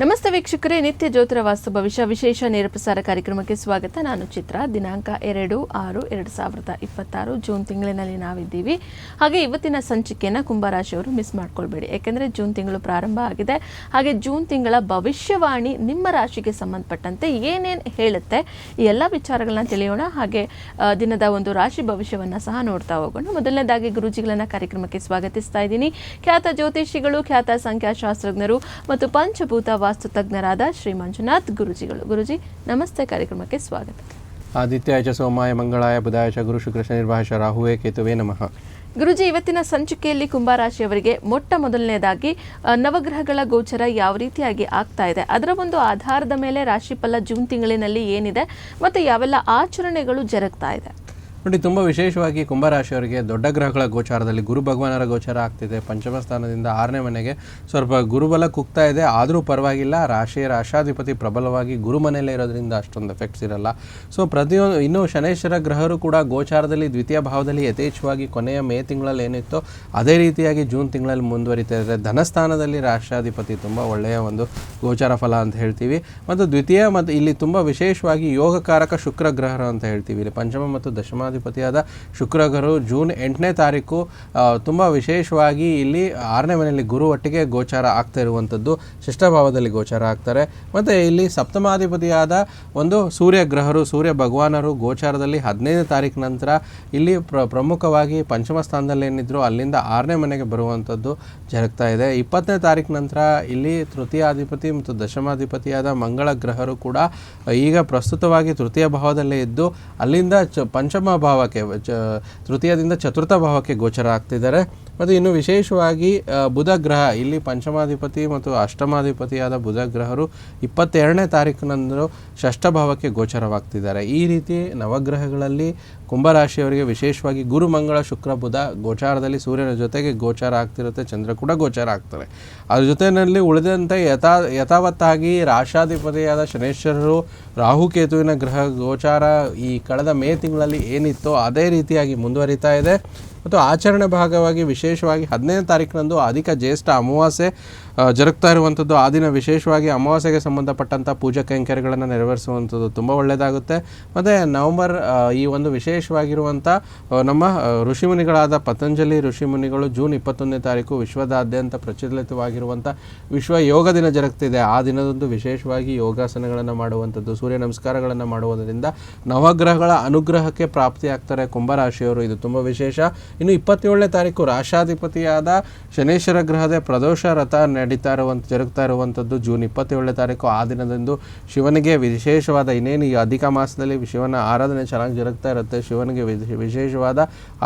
ನಮಸ್ತೆ ವೀಕ್ಷಕರೇ, ನಿತ್ಯ ಜ್ಯೋತಿರ ವಾಸ್ತು ಭವಿಷ್ಯ ವಿಶೇಷ ನೇರ ಪ್ರಸಾರ ಕಾರ್ಯಕ್ರಮಕ್ಕೆ ಸ್ವಾಗತ. ನಾನು ಚಿತ್ರ. ದಿನಾಂಕ 2/6/2026 ಜೂನ್ ತಿಂಗಳಿನಲ್ಲಿ ನಾವಿದ್ದೀವಿ. ಹಾಗೆ ಇವತ್ತಿನ ಸಂಚಿಕೆಯನ್ನು ಕುಂಭರಾಶಿಯವರು ಮಿಸ್ ಮಾಡ್ಕೊಳ್ಬೇಡಿ, ಯಾಕೆಂದರೆ ಜೂನ್ ತಿಂಗಳು ಪ್ರಾರಂಭ ಆಗಿದೆ. ಹಾಗೆ ಜೂನ್ ತಿಂಗಳ ಭವಿಷ್ಯವಾಣಿ ನಿಮ್ಮ ರಾಶಿಗೆ ಸಂಬಂಧಪಟ್ಟಂತೆ ಏನೇನು ಹೇಳುತ್ತೆ ಈ ಎಲ್ಲ ವಿಚಾರಗಳನ್ನ ತಿಳಿಯೋಣ. ಹಾಗೆ ದಿನದ ಒಂದು ರಾಶಿ ಭವಿಷ್ಯವನ್ನು ಸಹ ನೋಡ್ತಾ ಹೋಗೋಣ. ಮೊದಲನೇದಾಗಿ ಗುರುಜಿಗಳನ್ನ ಕಾರ್ಯಕ್ರಮಕ್ಕೆ ಸ್ವಾಗತಿಸ್ತಾ ಇದ್ದೀನಿ. ಖ್ಯಾತ ಜ್ಯೋತಿಷಿಗಳು, ಖ್ಯಾತ ಸಂಖ್ಯಾಶಾಸ್ತ್ರಜ್ಞರು ಮತ್ತು ಪಂಚಭೂತ ವಾಸ್ತು ತಜ್ಞರಾದ ಶ್ರೀ ಮಂಜುನಾಥ್ ಗುರುಜಿಗಳು. ಗುರುಜಿ ನಮಸ್ತೆ, ಕಾರ್ಯಕ್ರಮಕ್ಕೆ ಸ್ವಾಗತ. ಆದಿತ್ಯಾಯ ಚ ಸೋಮಾಯ ಮಂಗಳಾಯ ಬುಧಾಯ ಚ ಗುರು ಶುಕ್ರ ಶನಿರ್ವಾಹ ರಾಹುವೇ ಕೇತುವೇ ನಮಃ. ಗುರುಜಿ, ಇವತ್ತಿನ ಸಂಚಿಕೆಯಲ್ಲಿ ಕುಂಭರಾಶಿಯವರಿಗೆ ಮೊಟ್ಟ ಮೊದಲನೇದಾಗಿ ನವಗ್ರಹಗಳ ಗೋಚರ ಯಾವ ರೀತಿಯಾಗಿ ಆಗ್ತಾ ಇದೆ, ಅದರ ಒಂದು ಆಧಾರದ ಮೇಲೆ ರಾಶಿಫಲ ಜೂನ್ ತಿಂಗಳಿನಲ್ಲಿ ಏನಿದೆ ಮತ್ತು ಯಾವೆಲ್ಲ ಆಚರಣೆಗಳು ಜರುಗ್ತಾ ಇದೆ ನೋಡಿ. ತುಂಬ ವಿಶೇಷವಾಗಿ ಕುಂಭರಾಶಿಯವರಿಗೆ ದೊಡ್ಡ ಗ್ರಹಗಳ ಗೋಚಾರದಲ್ಲಿ ಗುರು ಭಗವಾನರ ಗೋಚಾರ ಆಗ್ತಿದೆ. ಪಂಚಮ ಸ್ಥಾನದಿಂದ 6ನೇ ಮನೆಗೆ ಸ್ವಲ್ಪ ಗುರುಬಲ ಕುಗ್ತಾ ಇದೆ, ಆದರೂ ಪರವಾಗಿಲ್ಲ. ರಾಶಾಧಿಪತಿ ಪ್ರಬಲವಾಗಿ ಗುರು ಮನೆಯಲ್ಲೇ ಇರೋದ್ರಿಂದ ಅಷ್ಟೊಂದು ಎಫೆಕ್ಟ್ಸ್ ಇರಲ್ಲ. ಸೊ ಪ್ರತಿಯೊಂದು ಇನ್ನು ಶನೇಶ್ವರ ಗ್ರಹರು ಕೂಡ ಗೋಚಾರದಲ್ಲಿ ದ್ವಿತೀಯ ಭಾವದಲ್ಲಿ ಯಥೇಚ್ಛವಾಗಿ ಕೊನೆಯ ಮೇ ತಿಂಗಳಲ್ಲಿ ಏನಿತ್ತೋ ಅದೇ ರೀತಿಯಾಗಿ ಜೂನ್ ತಿಂಗಳಲ್ಲಿ ಮುಂದುವರಿತಾ ಇದೆ. ಧನಸ್ಥಾನದಲ್ಲಿ ರಾಶಾಧಿಪತಿ ತುಂಬ ಒಳ್ಳೆಯ ಒಂದು ಗೋಚಾರ ಫಲ ಅಂತ ಹೇಳ್ತೀವಿ. ಮತ್ತು ದ್ವಿತೀಯ ಮತ್ತು ಇಲ್ಲಿ ತುಂಬ ವಿಶೇಷವಾಗಿ ಯೋಗಕಾರಕ ಶುಕ್ರ ಗ್ರಹರು ಅಂತ ಹೇಳ್ತೀವಿ. ಇಲ್ಲಿ ಪಂಚಮ ಮತ್ತು ದಶಮಾಧಿಪತಿಯಾದ ಶುಕ್ರ ಗ್ರಹರು ಜೂನ್ 8ನೇ ತಾರೀಕು ತುಂಬ ವಿಶೇಷವಾಗಿ ಇಲ್ಲಿ 6ನೇ ಮನೆಯಲ್ಲಿ ಗುರು ಒಟ್ಟಿಗೆ ಗೋಚಾರ ಆಗ್ತಾ ಇರುವಂಥದ್ದು, ಷಷ್ಠಭಾವದಲ್ಲಿ ಗೋಚಾರ ಆಗ್ತಾರೆ. ಮತ್ತು ಇಲ್ಲಿ ಸಪ್ತಮಾಧಿಪತಿಯಾದ ಒಂದು ಸೂರ್ಯ ಗ್ರಹರು, ಸೂರ್ಯ ಭಗವಾನರು ಗೋಚಾರದಲ್ಲಿ 15ನೇ ತಾರೀಕು ನಂತರ ಇಲ್ಲಿ ಪ್ರಮುಖವಾಗಿ ಪಂಚಮ ಸ್ಥಾನದಲ್ಲಿ ಏನಿದ್ರು ಅಲ್ಲಿಂದ 6ನೇ ಮನೆಗೆ ಬರುವಂಥದ್ದು ಜರುಗ್ತಾ ಇದೆ. 20ನೇ ತಾರೀಕು ನಂತರ ಇಲ್ಲಿ ತೃತೀಯಾಧಿಪತಿ ಮತ್ತು ದಶಮಾಧಿಪತಿಯಾದ ಮಂಗಳ ಗ್ರಹರು ಕೂಡ ಈಗ ಪ್ರಸ್ತುತವಾಗಿ ತೃತೀಯ ಭಾವದಲ್ಲೇ ಇದ್ದು ಅಲ್ಲಿಂದ ಪಂಚಮ ಭಾವಕ್ಕೆ ತೃತೀಯದಿಂದ ಚತುರ್ಥ ಭಾವಕ್ಕೆ ಗೋಚರ ಆಗ್ತಿದ್ದಾರೆ. ಮತ್ತು ಇನ್ನು ವಿಶೇಷವಾಗಿ ಬುಧ ಗ್ರಹ ಇಲ್ಲಿ ಪಂಚಮಾಧಿಪತಿ ಮತ್ತು ಅಷ್ಟಮಾಧಿಪತಿಯಾದ ಬುಧ ಗ್ರಹರು 22ನೇ ತಾರೀಕಿನಂದು ಷಷ್ಠ ಭಾವಕ್ಕೆ ಗೋಚರವಾಗ್ತಿದ್ದಾರೆ. ಈ ರೀತಿ ನವಗ್ರಹಗಳಲ್ಲಿ ಕುಂಭರಾಶಿಯವರಿಗೆ ವಿಶೇಷವಾಗಿ ಗುರು ಮಂಗಳ ಶುಕ್ರ ಬುಧ ಗೋಚಾರದಲ್ಲಿ ಸೂರ್ಯನ ಜೊತೆಗೆ ಗೋಚಾರ ಆಗ್ತಿರುತ್ತೆ, ಚಂದ್ರ ಕೂಡ ಗೋಚಾರ ಆಗ್ತಾರೆ. ಅದ್ರ ಜೊತೆಯಲ್ಲಿ ಉಳಿದಂತೆ ಯಥಾವತ್ತಾಗಿ ರಾಶಾಧಿಪತಿಯಾದ ಶನೇಶ್ವರರು, ರಾಹುಕೇತುವಿನ ಗ್ರಹ ಗೋಚಾರ ಈ ಕಳೆದ ಮೇ ತಿಂಗಳಲ್ಲಿ ಏನಿತ್ತೋ ಅದೇ ರೀತಿಯಾಗಿ ಮುಂದುವರಿತಾ ಇದೆ. ಮತ್ತು ಆಚರಣೆ ಭಾಗವಾಗಿ ವಿಶೇಷವಾಗಿ 15ನೇ ತಾರೀಕಿನಂದು ಅಧಿಕ ಜ್ಯೇಷ್ಠ ಅಮಾವಾಸ್ಯೆ ಜರುಗ್ತಾ ಇರುವಂಥದ್ದು. ಆ ದಿನ ವಿಶೇಷವಾಗಿ ಅಮಾವಾಸ್ಯೆಗೆ ಸಂಬಂಧಪಟ್ಟಂಥ ಪೂಜಾ ಕೈಂಕರ್ಯಗಳನ್ನು ನೆರವೇರಿಸುವಂಥದ್ದು ತುಂಬ ಒಳ್ಳೆಯದಾಗುತ್ತೆ. ಮತ್ತು ನವಂಬರ್ ಈ ಒಂದು ವಿಶೇಷವಾಗಿರುವಂಥ ನಮ್ಮ ಋಷಿಮುನಿಗಳಾದ ಪತಂಜಲಿ ಋಷಿಮುನಿಗಳು ಜೂನ್ 21ನೇ ತಾರೀಕು ವಿಶ್ವದಾದ್ಯಂತ ಪ್ರಚಲಿತವಾಗಿರುವಂಥ ವಿಶ್ವ ಯೋಗ ದಿನ ಜರುಗ್ತಿದೆ. ಆ ದಿನದಂದು ವಿಶೇಷವಾಗಿ ಯೋಗಾಸನಗಳನ್ನು ಮಾಡುವಂಥದ್ದು, ಸೂರ್ಯ ನಮಸ್ಕಾರಗಳನ್ನು ಮಾಡುವುದರಿಂದ ನವಗ್ರಹಗಳ ಅನುಗ್ರಹಕ್ಕೆ ಪ್ರಾಪ್ತಿಯಾಗ್ತಾರೆ ಕುಂಭರಾಶಿಯವರು. ಇದು ತುಂಬ ವಿಶೇಷ. ಇನ್ನು 27ನೇ ತಾರೀಕು ರಾಶಾಧಿಪತಿಯಾದ ಶನೇಶ್ವರ ಗ್ರಹದ ಪ್ರದೋಷ ರಥ ಜರುಗ್ತಾ ಇರುವಂಥದ್ದು ಜೂನ್ 27ನೇ ತಾರೀಕು. ಆ ದಿನದಂದು ಶಿವನಿಗೆ ವಿಶೇಷವಾದ ಇನ್ನೇನು ಈ ಅಧಿಕ ಮಾಸದಲ್ಲಿ ಶಿವನ ಆರಾಧನೆ ಚೆನ್ನಾಗಿ ಜರುಗ್ತಾ ಇರುತ್ತೆ. ಶಿವನಿಗೆ ವಿಶೇಷವಾದ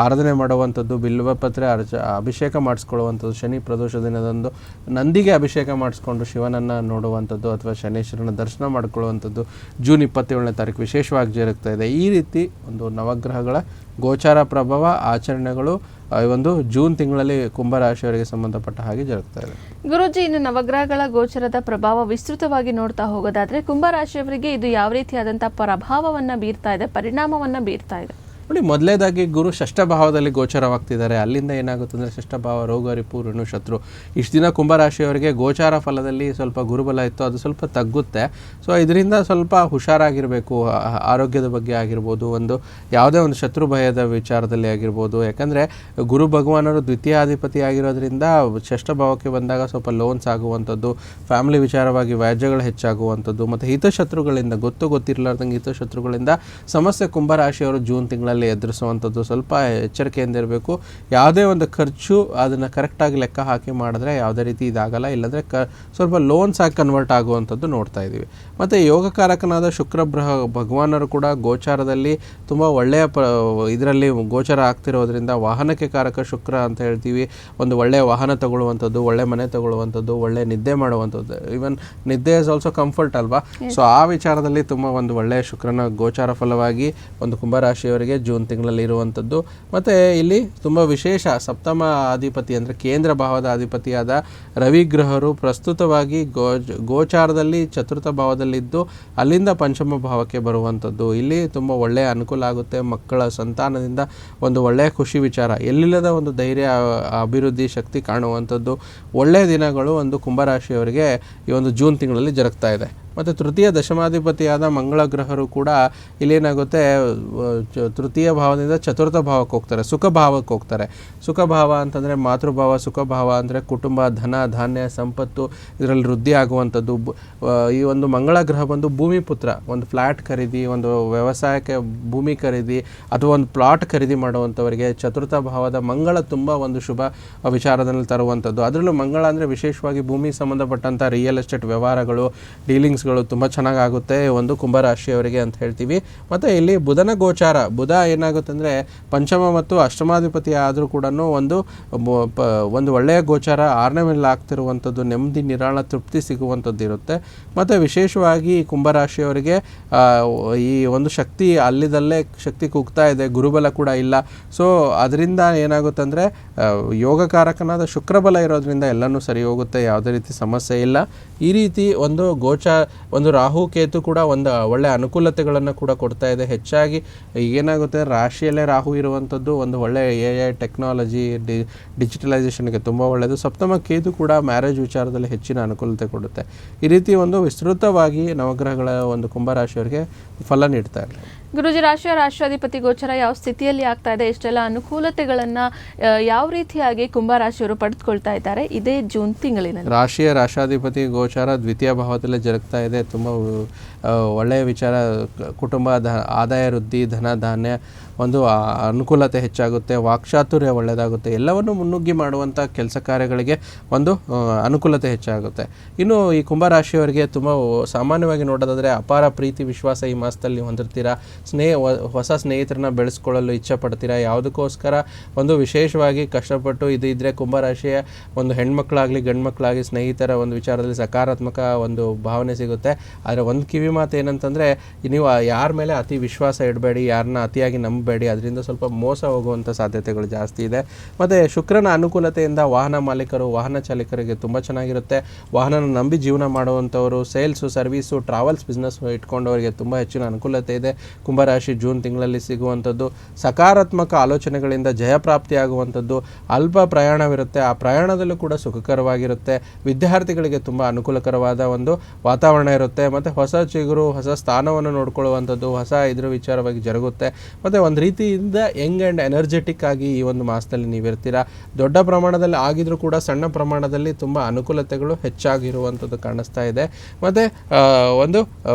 ಆರಾಧನೆ ಮಾಡುವಂಥದ್ದು, ಬಿಲ್ವಪತ್ರೆ ಅಭಿಷೇಕ ಮಾಡಿಸ್ಕೊಳ್ಳುವಂಥದ್ದು, ಶನಿ ಪ್ರದೋಷ ದಿನದಂದು ನಂದಿಗೆ ಅಭಿಷೇಕ ಮಾಡಿಸ್ಕೊಂಡು ಶಿವನನ್ನು ನೋಡುವಂಥದ್ದು ಅಥವಾ ಶನೇಶ್ವರನ ದರ್ಶನ ಮಾಡಿಕೊಳ್ಳುವಂಥದ್ದು ಜೂನ್ 27ನೇ ತಾರೀಕು ವಿಶೇಷವಾಗಿ ಜರುಗ್ತಾ ಇದೆ. ಈ ರೀತಿ ಒಂದು ನವಗ್ರಹಗಳ ಗೋಚಾರ ಪ್ರಭಾವ ಆಚರಣೆಗಳು ಒಂದು ಜೂನ್ ತಿಂಗಳಲ್ಲಿ ಕುಂಭರಾಶಿಯವರಿಗೆ ಸಂಬಂಧಪಟ್ಟ ಹಾಗೆ ಜರುಗ್ತಾ ಇದೆ. ಗುರುಜಿ, ಇನ್ನು ನವಗ್ರಹಗಳ ಗೋಚರದ ಪ್ರಭಾವ ವಿಸ್ತೃತವಾಗಿ ನೋಡ್ತಾ ಹೋಗೋದಾದ್ರೆ ಕುಂಭರಾಶಿಯವರಿಗೆ ಇದು ಯಾವ ರೀತಿಯಾದಂತಹ ಪ್ರಭಾವವನ್ನ ಬೀರ್ತಾ ಇದೆ, ಪರಿಣಾಮವನ್ನ ಬೀರ್ತಾ ಇದೆ? ನೋಡಿ, ಮೊದಲೇದಾಗಿ ಗುರು ಷಷ್ಠ ಭಾವದಲ್ಲಿ ಗೋಚಾರವಾಗ್ತಿದ್ದಾರೆ. ಅಲ್ಲಿಂದ ಏನಾಗುತ್ತೆ ಅಂದರೆ ಷಷ್ಠ ಭಾವ ರೋಗ ರಿಪು ಋಣು ಶತ್ರು. ಇಷ್ಟು ದಿನ ಕುಂಭರಾಶಿಯವರಿಗೆ ಗೋಚಾರ ಫಲದಲ್ಲಿ ಸ್ವಲ್ಪ ಗುರುಬಲ ಇತ್ತು, ಅದು ಸ್ವಲ್ಪ ತಗ್ಗುತ್ತೆ. ಸೊ ಇದರಿಂದ ಸ್ವಲ್ಪ ಹುಷಾರಾಗಿರಬೇಕು. ಆರೋಗ್ಯದ ಬಗ್ಗೆ ಆಗಿರ್ಬೋದು, ಒಂದು ಯಾವುದೇ ಒಂದು ಶತ್ರು ಭಯದ ವಿಚಾರದಲ್ಲಿ ಆಗಿರ್ಬೋದು. ಯಾಕಂದರೆ ಗುರು ಭಗವಾನರು ದ್ವಿತೀಯಾಧಿಪತಿ ಆಗಿರೋದ್ರಿಂದ ಷಷ್ಠ ಭಾವಕ್ಕೆ ಬಂದಾಗ ಸ್ವಲ್ಪ ಲೋನ್ಸ್ ಆಗುವಂಥದ್ದು, ಫ್ಯಾಮಿಲಿ ವಿಚಾರವಾಗಿ ವ್ಯಾಜ್ಯಗಳು ಹೆಚ್ಚಾಗುವಂಥದ್ದು ಮತ್ತು ಹಿತಶತ್ರುಗಳಿಂದ ಗೊತ್ತಿರಲಾರ್ದಂಗೆ ಹಿತಶತ್ರುಗಳಿಂದ ಸಮಸ್ಯೆ ಕುಂಭರಾಶಿಯವರು ಜೂನ್ ತಿಂಗಳಲ್ಲಿ ಎದುರಿಸುವಂಥದ್ದು. ಸ್ವಲ್ಪ ಎಚ್ಚರಿಕೆಯಿಂದ ಇರಬೇಕು. ಯಾವುದೇ ಒಂದು ಖರ್ಚು ಅದನ್ನು ಕರೆಕ್ಟಾಗಿ ಲೆಕ್ಕ ಹಾಕಿ ಮಾಡಿದ್ರೆ ಯಾವುದೇ ರೀತಿ ಇದಾಗಲ್ಲ. ಇಲ್ಲಾಂದರೆ ಸ್ವಲ್ಪ ಲೋನ್ಸ್ ಆಗಿ ಕನ್ವರ್ಟ್ ಆಗುವಂಥದ್ದು ನೋಡ್ತಾ ಇದ್ದೀವಿ. ಮತ್ತು ಯೋಗಕಾರಕನಾದ ಶುಕ್ರ ಭಗವಾನರು ಕೂಡ ಗೋಚಾರದಲ್ಲಿ ತುಂಬ ಒಳ್ಳೆಯ ಇದರಲ್ಲಿ ಗೋಚಾರ ಆಗ್ತಿರೋದ್ರಿಂದ ವಾಹನಕ್ಕೆ ಕಾರಕ ಶುಕ್ರ ಅಂತ ಹೇಳ್ತೀವಿ. ಒಂದು ಒಳ್ಳೆಯ ವಾಹನ ತಗೊಳ್ಳುವಂಥದ್ದು, ಒಳ್ಳೆ ಮನೆ ತಗೊಳ್ಳುವಂಥದ್ದು, ಒಳ್ಳೆ ನಿದ್ದೆ ಮಾಡುವಂಥದ್ದು. ಈವನ್ ನಿದ್ದೆ ಇಸ್ ಆಲ್ಸೋ ಕಂಫರ್ಟ್ ಅಲ್ವಾ. ಸೊ ಆ ವಿಚಾರದಲ್ಲಿ ತುಂಬ ಒಂದು ಒಳ್ಳೆಯ ಶುಕ್ರನ ಗೋಚಾರ ಫಲವಾಗಿ ಒಂದು ಕುಂಭರಾಶಿಯವರಿಗೆ ಜೂನ್ ತಿಂಗಳಲ್ಲಿ ಇರುವಂಥದ್ದು. ಮತ್ತು ಇಲ್ಲಿ ತುಂಬ ವಿಶೇಷ ಸಪ್ತಮ ಅಧಿಪತಿ ಅಂದರೆ ಕೇಂದ್ರ ಭಾವದ ಅಧಿಪತಿಯಾದ ರವಿಗ್ರಹರು ಪ್ರಸ್ತುತವಾಗಿ ಗೋಚಾರದಲ್ಲಿ ಚತುರ್ಥ ಭಾವದಲ್ಲಿದ್ದು ಅಲ್ಲಿಂದ ಪಂಚಮ ಭಾವಕ್ಕೆ ಬರುವಂಥದ್ದು. ಇಲ್ಲಿ ತುಂಬ ಒಳ್ಳೆಯ ಅನುಕೂಲ ಆಗುತ್ತೆ. ಮಕ್ಕಳ ಸಂತಾನದಿಂದ ಒಂದು ಒಳ್ಳೆಯ ಖುಷಿ ವಿಚಾರ, ಎಲ್ಲಿಲ್ಲದ ಒಂದು ಧೈರ್ಯ, ಅಭಿವೃದ್ಧಿ ಶಕ್ತಿ ಕಾಣುವಂಥದ್ದು ಒಳ್ಳೆಯ ದಿನಗಳು ಒಂದು ಕುಂಭರಾಶಿಯವರಿಗೆ ಈ ಒಂದು ಜೂನ್ ತಿಂಗಳಲ್ಲಿ ಜರುಗ್ತಾ ಇದೆ. ಮತ್ತು ತೃತೀಯ ದಶಮಾಧಿಪತಿಯಾದ ಮಂಗಳ ಗ್ರಹರು ಕೂಡ ಇಲ್ಲೇನಾಗುತ್ತೆ, ತೃತೀಯ ಭಾವದಿಂದ ಚತುರ್ಥ ಭಾವಕ್ಕೆ ಹೋಗ್ತಾರೆ, ಸುಖ ಭಾವಕ್ಕೆ ಹೋಗ್ತಾರೆ. ಸುಖ ಭಾವ ಅಂತಂದರೆ ಮಾತೃಭಾವ, ಸುಖ ಭಾವ ಅಂದರೆ ಕುಟುಂಬ, ಧನ, ಧಾನ್ಯ, ಸಂಪತ್ತು ಇದರಲ್ಲಿ ವೃದ್ಧಿ ಆಗುವಂಥದ್ದು. ಈ ಒಂದು ಮಂಗಳ ಗ್ರಹ ಬಂದು ಭೂಮಿ ಪುತ್ರ, ಒಂದು ಫ್ಲ್ಯಾಟ್ ಖರೀದಿ, ಒಂದು ವ್ಯವಸಾಯಕ್ಕೆ ಭೂಮಿ ಖರೀದಿ ಅಥವಾ ಒಂದು ಪ್ಲಾಟ್ ಖರೀದಿ ಮಾಡುವಂಥವರಿಗೆ ಚತುರ್ಥ ಭಾವದ ಮಂಗಳ ತುಂಬ ಒಂದು ಶುಭ ವಿಚಾರದಲ್ಲಿ ತರುವಂಥದ್ದು. ಅದರಲ್ಲೂ ಮಂಗಳ ಅಂದರೆ ವಿಶೇಷವಾಗಿ ಭೂಮಿಗೆ ಸಂಬಂಧಪಟ್ಟಂಥ ರಿಯಲ್ ಎಸ್ಟೇಟ್ ವ್ಯವಹಾರಗಳು, ಡೀಲಿಂಗ್ಸ್ಗಳು ತುಂಬ ಚೆನ್ನಾಗಾಗುತ್ತೆ ಒಂದು ಕುಂಭರಾಶಿಯವರಿಗೆ ಅಂತ ಹೇಳ್ತೀವಿ. ಮತ್ತು ಇಲ್ಲಿ ಬುಧನ ಗೋಚಾರ, ಬುಧ ಏನಾಗುತ್ತೆ ಅಂದರೆ ಪಂಚಮ ಮತ್ತು ಅಷ್ಟಮಾಧಿಪತಿ ಆದರೂ ಕೂಡ ಒಂದು ಒಳ್ಳೆಯ ಗೋಚಾರ 6ನೇ ಮೇಲೆ ಆಗ್ತಿರುವಂಥದ್ದು, ನೆಮ್ಮದಿ, ನಿರಾಳ, ತೃಪ್ತಿ ಸಿಗುವಂಥದ್ದು ಇರುತ್ತೆ. ಮತ್ತು ವಿಶೇಷವಾಗಿ ಕುಂಭರಾಶಿಯವರಿಗೆ ಈ ಒಂದು ಶಕ್ತಿ ಅಲ್ಲಿದಲ್ಲೇ ಶಕ್ತಿ ಕುಗ್ತಾ ಇದೆ, ಗುರುಬಲ ಕೂಡ ಇಲ್ಲ. ಸೊ ಅದರಿಂದ ಏನಾಗುತ್ತೆ ಅಂದರೆ ಯೋಗಕಾರಕನಾದ ಶುಕ್ರಬಲ ಇರೋದ್ರಿಂದ ಎಲ್ಲನೂ ಸರಿ ಹೋಗುತ್ತೆ, ಯಾವುದೇ ರೀತಿ ಸಮಸ್ಯೆ ಇಲ್ಲ. ಈ ರೀತಿ ಒಂದು ರಾಹು ಕೇತು ಕೂಡ ಒಂದು ಒಳ್ಳೆಯ ಅನುಕೂಲತೆಗಳನ್ನು ಕೂಡ ಕೊಡ್ತಾ ಇದೆ. ಹೆಚ್ಚಾಗಿ ಏನಾಗುತ್ತೆ, ರಾಶಿಯಲ್ಲೇ ರಾಹು ಇರುವಂಥದ್ದು ಒಂದು ಒಳ್ಳೆಯ AI ಟೆಕ್ನಾಲಜಿ, ಡಿಜಿಟಲೈಸೇಷನ್ಗೆ ತುಂಬ ಒಳ್ಳೆಯದು. ಸಪ್ತಮ ಕೇತು ಕೂಡ ಮ್ಯಾರೇಜ್ ವಿಚಾರದಲ್ಲಿ ಹೆಚ್ಚಿನ ಅನುಕೂಲತೆ ಕೊಡುತ್ತೆ. ಈ ರೀತಿ ಒಂದು ವಿಸ್ತೃತವಾಗಿ ನವಗ್ರಹಗಳ ಒಂದು ಕುಂಭರಾಶಿಯವರಿಗೆ ಫಲ ನೀಡ್ತಾ ಇರಲಿ. ಗುರುಜಿ, ರಾಷ್ಟ್ರಾಧಿಪತಿ ಗೋಚರ ಯಾವ ಸ್ಥಿತಿಯಲ್ಲಿ ಆಗ್ತಾ ಇದೆ, ಎಷ್ಟೆಲ್ಲ ಅನುಕೂಲತೆಗಳನ್ನು ಯಾವ ರೀತಿಯಾಗಿ ಕುಂಭರಾಶಿಯವರು ಪಡೆದುಕೊಳ್ತಾ ಇದ್ದಾರೆ ಇದೇ ಜೂನ್ ತಿಂಗಳಿನಲ್ಲಿ? ರಾಷ್ಟ್ರಾಧಿಪತಿ ಗೋಚಾರ ದ್ವಿತೀಯ ಭಾವದಲ್ಲೇ ಜರುಗ್ತಾ ಇದೆ. ತುಂಬ ಒಳ್ಳೆಯ ವಿಚಾರ, ಕುಟುಂಬ, ಆದಾಯ ವೃದ್ಧಿ, ಧನ, ಧಾನ್ಯ ಒಂದು ಅನುಕೂಲತೆ ಹೆಚ್ಚಾಗುತ್ತೆ, ವಾಕ್ಚಾತುರ್ಯ ಒಳ್ಳೆಯದಾಗುತ್ತೆ, ಎಲ್ಲವನ್ನು ಮುನ್ನುಗ್ಗಿ ಮಾಡುವಂಥ ಕೆಲಸ ಕಾರ್ಯಗಳಿಗೆ ಒಂದು ಅನುಕೂಲತೆ ಹೆಚ್ಚಾಗುತ್ತೆ. ಇನ್ನು ಈ ಕುಂಭರಾಶಿಯವರಿಗೆ ತುಂಬ ಸಾಮಾನ್ಯವಾಗಿ ನೋಡೋದಾದರೆ ಅಪಾರ ಪ್ರೀತಿ ವಿಶ್ವಾಸ ಈ ಮಾಸದಲ್ಲಿ ನೀವು ಹೊಂದಿರ್ತೀರಾ. ಹೊಸ ಸ್ನೇಹಿತರನ್ನ ಬೆಳೆಸ್ಕೊಳ್ಳಲು ಇಚ್ಛೆ ಪಡ್ತೀರಾ. ಯಾವುದಕ್ಕೋಸ್ಕರ ಒಂದು ವಿಶೇಷವಾಗಿ ಕಷ್ಟಪಟ್ಟು ಇದ್ದರೆ ಕುಂಭರಾಶಿಯ ಒಂದು ಹೆಣ್ಮಕ್ಳಾಗಲಿ ಗಂಡು ಮಕ್ಕಳಾಗಿ ಸ್ನೇಹಿತರ ಒಂದು ವಿಚಾರದಲ್ಲಿ ಸಕಾರಾತ್ಮಕ ಒಂದು ಭಾವನೆ ಸಿಗುತ್ತೆ. ಆದರೆ ಒಂದು ಕಿವಿ ಮಾತು ಏನಂತಂದರೆ, ನೀವು ಯಾರ ಮೇಲೆ ಅತಿ ವಿಶ್ವಾಸ ಇಡಬೇಡಿ, ಯಾರನ್ನ ಅತಿಯಾಗಿ ನಂಬಬೇಡಿ, ಅದರಿಂದ ಸ್ವಲ್ಪ ಮೋಸ ಹೋಗುವಂಥ ಸಾಧ್ಯತೆಗಳು ಜಾಸ್ತಿ ಇದೆ. ಮತ್ತು ಶುಕ್ರನ ಅನುಕೂಲತೆಯಿಂದ ವಾಹನ ಮಾಲೀಕರು, ವಾಹನ ಚಾಲಕರಿಗೆ ತುಂಬ ಚೆನ್ನಾಗಿರುತ್ತೆ. ವಾಹನ ನಂಬಿ ಜೀವನ ಮಾಡುವಂಥವರು, ಸೇಲ್ಸು, ಸರ್ವೀಸು, ಟ್ರಾವೆಲ್ಸ್ ಬಿಸ್ನೆಸ್ ಇಟ್ಕೊಂಡವರಿಗೆ ತುಂಬ ಹೆಚ್ಚಿನ ಅನುಕೂಲತೆ ಇದೆ. ಕುಂಭರಾಶಿ ಜೂನ್ ತಿಂಗಳಲ್ಲಿ ಸಿಗುವಂಥದ್ದು ಸಕಾರಾತ್ಮಕ ಆಲೋಚನೆಗಳಿಂದ ಜಯಪ್ರಾಪ್ತಿಯಾಗುವಂಥದ್ದು. ಅಲ್ಪ ಪ್ರಯಾಣವಿರುತ್ತೆ, ಆ ಪ್ರಯಾಣದಲ್ಲೂ ಕೂಡ ಸುಖಕರವಾಗಿರುತ್ತೆ. ವಿದ್ಯಾರ್ಥಿಗಳಿಗೆ ತುಂಬ ಅನುಕೂಲಕರವಾದ ಒಂದು ವಾತಾವರಣ ಇರುತ್ತೆ. ಮತ್ತು ಹೊಸ ಚಿಗುರು, ಹೊಸ ಸ್ಥಾನವನ್ನು ನೋಡ್ಕೊಳ್ಳುವಂಥದ್ದು, ಹೊಸ ಇದ್ರ ವಿಚಾರವಾಗಿ ಜರುಗುತ್ತೆ. ಮತ್ತು ಒಂದು ರೀತಿಯಿಂದ ಯಂಗ್ ಆ್ಯಂಡ್ ಎನರ್ಜೆಟಿಕ್ ಆಗಿ ಈ ಒಂದು ಮಾಸದಲ್ಲಿ ನೀವಿರ್ತೀರಾ. ದೊಡ್ಡ ಪ್ರಮಾಣದಲ್ಲಿ ಆಗಿದ್ರೂ ಕೂಡ ಸಣ್ಣ ಪ್ರಮಾಣದಲ್ಲಿ ತುಂಬ ಅನುಕೂಲತೆಗಳು ಹೆಚ್ಚಾಗಿರುವಂಥದ್ದು ಕಾಣಿಸ್ತಾ ಇದೆ. ಮತ್ತು ಒಂದು